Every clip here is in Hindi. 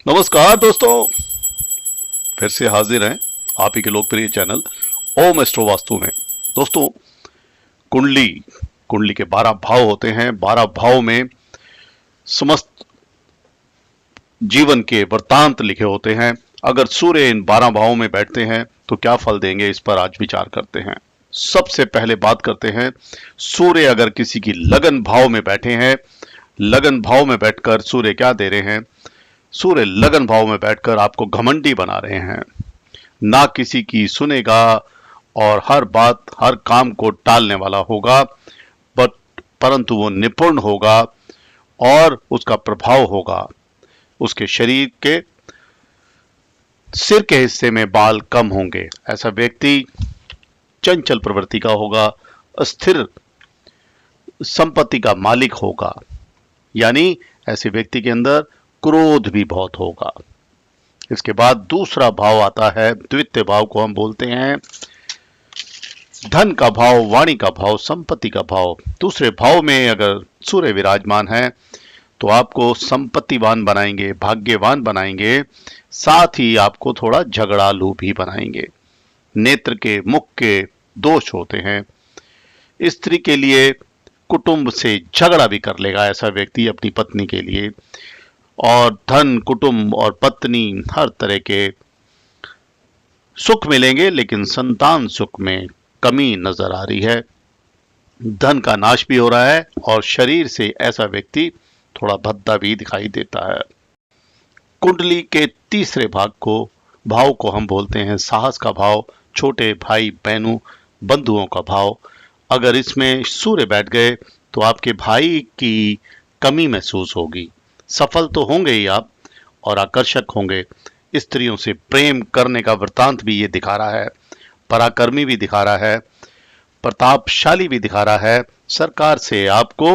नमस्कार दोस्तों, फिर से हाजिर हैं आप ही के लोकप्रिय चैनल ओम एस्ट्रो वास्तु में। दोस्तों, कुंडली कुंडली के 12 भाव होते हैं। 12 भाव में समस्त जीवन के वृत्तांत लिखे होते हैं। अगर सूर्य इन 12 भावों में बैठते हैं तो क्या फल देंगे, इस पर आज विचार करते हैं। सबसे पहले बात करते हैं, सूर्य अगर किसी की लगन भाव में बैठे हैं, लगन भाव में बैठकर सूर्य क्या दे रहे हैं? सूर्य लगन भाव में बैठकर आपको घमंडी बना रहे हैं, ना किसी की सुनेगा और हर बात हर काम को टालने वाला होगा, परंतु वो निपुण होगा और उसका प्रभाव होगा। उसके शरीर के सिर के हिस्से में बाल कम होंगे। ऐसा व्यक्ति चंचल प्रवृत्ति का होगा, अस्थिर संपत्ति का मालिक होगा, यानी ऐसे व्यक्ति के अंदर क्रोध भी बहुत होगा। इसके बाद दूसरा भाव आता है, द्वितीय भाव को हम बोलते हैं धन का भाव, वाणी का भाव, संपत्ति का भाव। दूसरे भाव में अगर सूर्य विराजमान है तो आपको संपत्तिवान बनाएंगे, भाग्यवान बनाएंगे, साथ ही आपको थोड़ा झगड़ालू भी बनाएंगे। नेत्र के, मुख के दोष होते हैं। स्त्री के लिए कुटुंब से झगड़ा भी कर लेगा ऐसा व्यक्ति अपनी पत्नी के लिए, और धन, कुटुंब और पत्नी हर तरह के सुख मिलेंगे, लेकिन संतान सुख में कमी नजर आ रही है। धन का नाश भी हो रहा है और शरीर से ऐसा व्यक्ति थोड़ा भद्दा भी दिखाई देता है। कुंडली के तीसरे भाव को हम बोलते हैं साहस का भाव, छोटे भाई बहनों बंधुओं का भाव। अगर इसमें सूर्य बैठ गए तो आपके भाई की कमी महसूस होगी। सफल तो होंगे ही आप और आकर्षक होंगे। स्त्रियों से प्रेम करने का वृतांत भी ये दिखा रहा है, पराक्रमी भी दिखा रहा है, प्रतापशाली भी दिखा रहा है। सरकार से आपको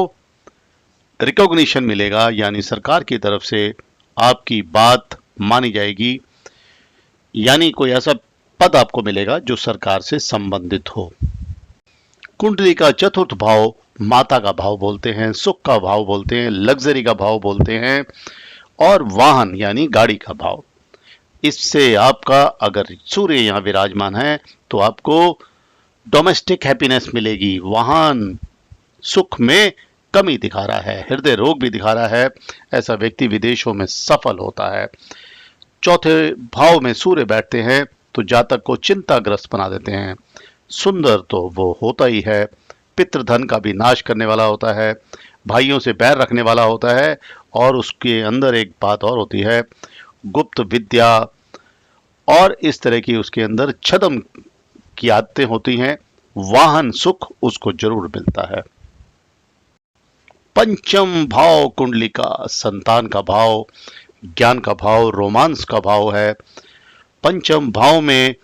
रिकॉग्निशन मिलेगा, यानी सरकार की तरफ से आपकी बात मानी जाएगी, यानी कोई ऐसा पद आपको मिलेगा जो सरकार से संबंधित हो। कुंडली का चतुर्थ भाव माता का भाव बोलते हैं, सुख का भाव बोलते हैं, लग्जरी का भाव बोलते हैं, और वाहन यानी गाड़ी का भाव। इससे आपका अगर सूर्य यहाँ विराजमान है तो आपको डोमेस्टिक हैप्पीनेस मिलेगी। वाहन सुख में कमी दिखा रहा है, हृदय रोग भी दिखा रहा है। ऐसा व्यक्ति विदेशों में सफल होता है। चौथे भाव में सूर्य बैठते हैं तो जातक को चिंताग्रस्त बना देते हैं। सुंदर तो वो होता ही है, पितृधन का भी नाश करने वाला होता है, भाइयों से बैर रखने वाला होता है, और उसके अंदर एक बात और होती है, गुप्त विद्या और इस तरह की उसके अंदर छद्म की आदतें होती हैं। वाहन सुख उसको जरूर मिलता है। पंचम भाव कुंडली का संतान का भाव, ज्ञान का भाव, रोमांस का भाव है। पंचम भाव में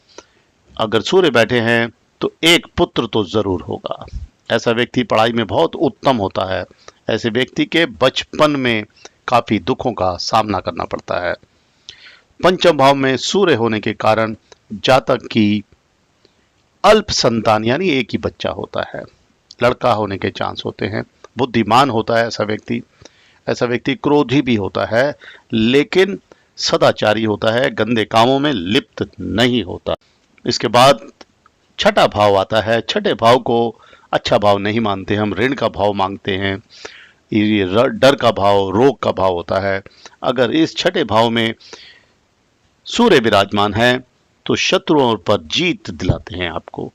अगर सूर्य बैठे हैं तो एक पुत्र तो जरूर होगा। ऐसा व्यक्ति पढ़ाई में बहुत उत्तम होता है। ऐसे व्यक्ति के बचपन में काफी दुखों का सामना करना पड़ता है। पंचम भाव में सूर्य होने के कारण जातक की अल्प संतान यानी एक ही बच्चा होता है, लड़का होने के चांस होते हैं। बुद्धिमान होता है ऐसा व्यक्ति। ऐसा व्यक्ति क्रोधी भी होता है, लेकिन सदाचारी होता है, गंदे कामों में लिप्त नहीं होता। इसके बाद छठा भाव आता है। छठे भाव को अच्छा भाव नहीं मानते हम, ऋण का भाव मांगते हैं। ये डर का भाव, रोग का भाव होता है। अगर इस छठे भाव में सूर्य विराजमान है तो शत्रुओं पर जीत दिलाते हैं आपको।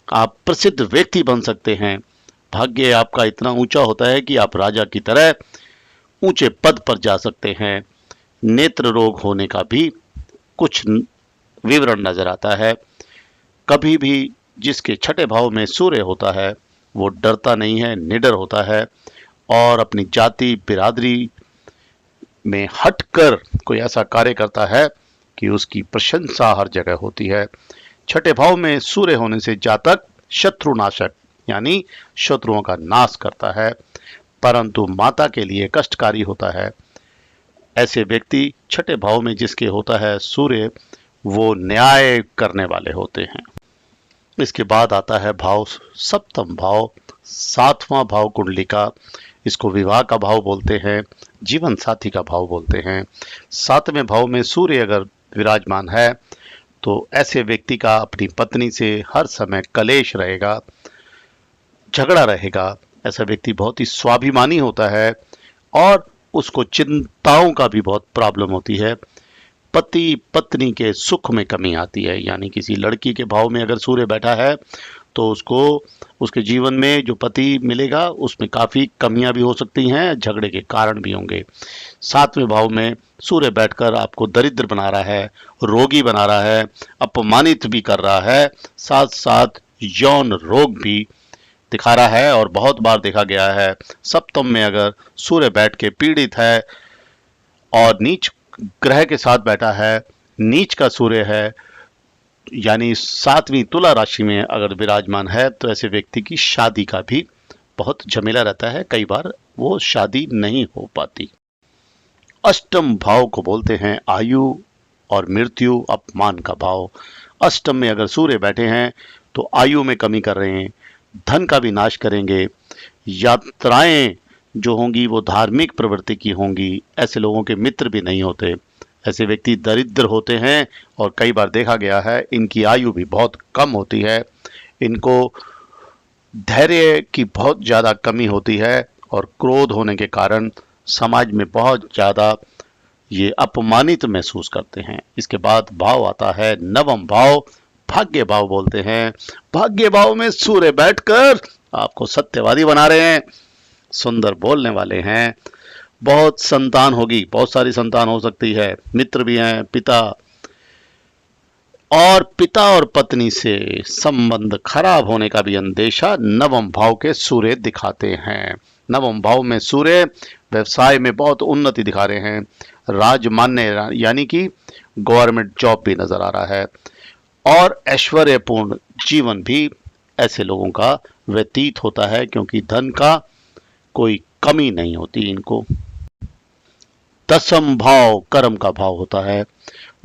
आप प्रसिद्ध व्यक्ति बन सकते हैं। भाग्य आपका इतना ऊंचा होता है कि आप राजा की तरह ऊंचे पद पर जा सकते हैं। नेत्र रोग होने का भी कुछ विवरण नजर आता है। कभी भी जिसके छठे भाव में सूर्य होता है वो डरता नहीं है, निडर होता है, और अपनी जाति बिरादरी में हटकर कोई ऐसा कार्य करता है कि उसकी प्रशंसा हर जगह होती है। छठे भाव में सूर्य होने से जातक शत्रुनाशक यानी शत्रुओं का नाश करता है, परंतु माता के लिए कष्टकारी होता है। ऐसे व्यक्ति छठे भाव में जिसके होता है सूर्य, वो न्याय करने वाले होते हैं। इसके बाद आता है भाव सप्तम भाव, सातवां भाव कुंडली का। इसको विवाह का भाव बोलते हैं, जीवन साथी का भाव बोलते हैं। सातवें भाव में सूर्य अगर विराजमान है तो ऐसे व्यक्ति का अपनी पत्नी से हर समय कलेश रहेगा, झगड़ा रहेगा। ऐसा व्यक्ति बहुत ही स्वाभिमानी होता है और उसको चिंताओं का भी बहुत प्रॉब्लम होती है। पति पत्नी के सुख में कमी आती है, यानी किसी लड़की के भाव में अगर सूर्य बैठा है तो उसको उसके जीवन में जो पति मिलेगा उसमें काफ़ी कमियां भी हो सकती हैं, झगड़े के कारण भी होंगे। सातवें भाव में सूर्य बैठकर आपको दरिद्र बना रहा है, रोगी बना रहा है, अपमानित भी कर रहा है, साथ साथ यौन रोग भी दिखा रहा है। और बहुत बार देखा गया है सप्तम में अगर सूर्य बैठ के पीड़ित है और नीच ग्रह के साथ बैठा है, नीच का सूर्य है, यानी सातवीं तुला राशि में अगर विराजमान है, तो ऐसे व्यक्ति की शादी का भी बहुत झमेला रहता है, कई बार वो शादी नहीं हो पाती। अष्टम भाव को बोलते हैं आयु और मृत्यु अपमान का भाव। अष्टम में अगर सूर्य बैठे हैं तो आयु में कमी कर रहे हैं, धन का भी नाश करेंगे, यात्राएं जो होंगी वो धार्मिक प्रवृत्ति की होंगी। ऐसे लोगों के मित्र भी नहीं होते, ऐसे व्यक्ति दरिद्र होते हैं और कई बार देखा गया है इनकी आयु भी बहुत कम होती है। इनको धैर्य की बहुत ज़्यादा कमी होती है और क्रोध होने के कारण समाज में बहुत ज़्यादा ये अपमानित महसूस करते हैं। इसके बाद भाव आता है नवम भाव, भाग्य भाव बोलते हैं। भाग्य भाव में सूर्य बैठकर आपको सत्यवादी बना रहे हैं, सुंदर बोलने वाले हैं, बहुत संतान होगी, बहुत सारी संतान हो सकती है, मित्र भी हैं, पिता और पत्नी से संबंध खराब होने का भी अंदेशा नवम भाव के सूर्य दिखाते हैं। नवम भाव में सूर्य व्यवसाय में बहुत उन्नति दिखा रहे हैं, राजमान्य यानी कि गवर्नमेंट जॉब भी नजर आ रहा है और ऐश्वर्यपूर्ण जीवन भी ऐसे लोगों का व्यतीत होता है, क्योंकि धन का कोई कमी नहीं होती इनको। दसम भाव कर्म का भाव होता है।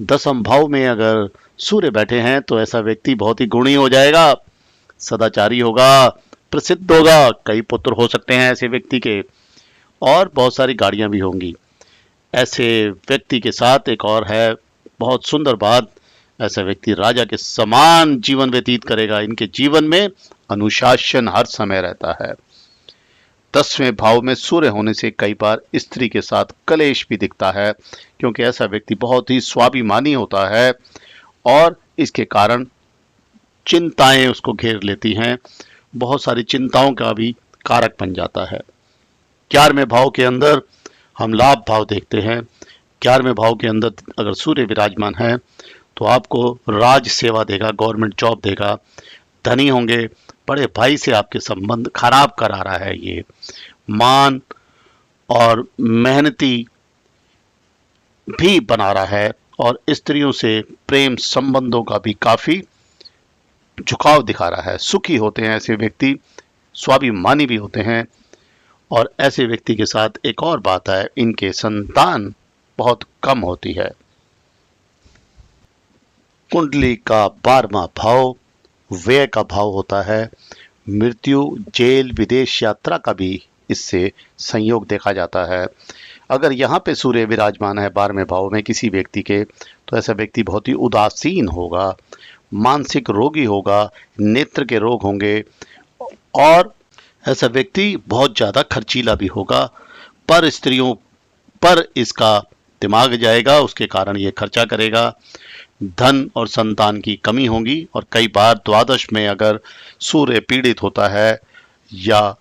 दसम भाव में अगर सूर्य बैठे हैं तो ऐसा व्यक्ति बहुत ही गुणी हो जाएगा, सदाचारी होगा, प्रसिद्ध होगा, कई पुत्र हो सकते हैं ऐसे व्यक्ति के और बहुत सारी गाड़ियां भी होंगी। ऐसे व्यक्ति के साथ एक और है बहुत सुंदर बात, ऐसा व्यक्ति राजा के समान जीवन व्यतीत करेगा। इनके जीवन में अनुशासन हर समय रहता है। 10वें भाव में सूर्य होने से कई बार स्त्री के साथ कलेश भी दिखता है, क्योंकि ऐसा व्यक्ति बहुत ही स्वाभिमानी होता है और इसके कारण चिंताएं उसको घेर लेती हैं, बहुत सारी चिंताओं का भी कारक बन जाता है। 11वें भाव के अंदर हम लाभ भाव देखते हैं। 11वें भाव के अंदर अगर सूर्य विराजमान है तो आपको राज सेवा देगा, गवर्नमेंट जॉब देगा, धनी होंगे, बड़े भाई से आपके संबंध खराब करा रहा है। ये मान और मेहनती भी बना रहा है और स्त्रियों से प्रेम संबंधों का भी काफी झुकाव दिखा रहा है। सुखी होते हैं ऐसे व्यक्ति, स्वाभिमानी भी होते हैं और ऐसे व्यक्ति के साथ एक और बात है, इनके संतान बहुत कम होती है। कुंडली का 12वां भाव व्यय का भाव होता है। मृत्यु, जेल, विदेश यात्रा का भी इससे संयोग देखा जाता है। अगर यहाँ पे सूर्य विराजमान है 12वें भाव में किसी व्यक्ति के, तो ऐसा व्यक्ति बहुत ही उदासीन होगा, मानसिक रोगी होगा, नेत्र के रोग होंगे और ऐसा व्यक्ति बहुत ज़्यादा खर्चीला भी होगा। पर स्त्रियों पर इसका दिमाग जाएगा, उसके कारण ये खर्चा करेगा। धन और संतान की कमी होगी और कई बार द्वादश में अगर सूर्य पीड़ित होता है या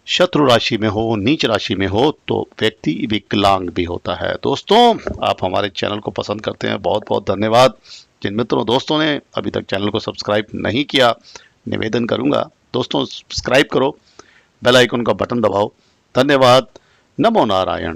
शत्रु राशि में हो, नीच राशि में हो, तो व्यक्ति विकलांग भी होता है। दोस्तों, आप हमारे चैनल को पसंद करते हैं, बहुत बहुत धन्यवाद। जिन मित्रों दोस्तों ने अभी तक चैनल को सब्सक्राइब नहीं किया, निवेदन करूंगा दोस्तों सब्सक्राइब करो, बेल आइकन का बटन दबाओ। धन्यवाद। नमो नारायण।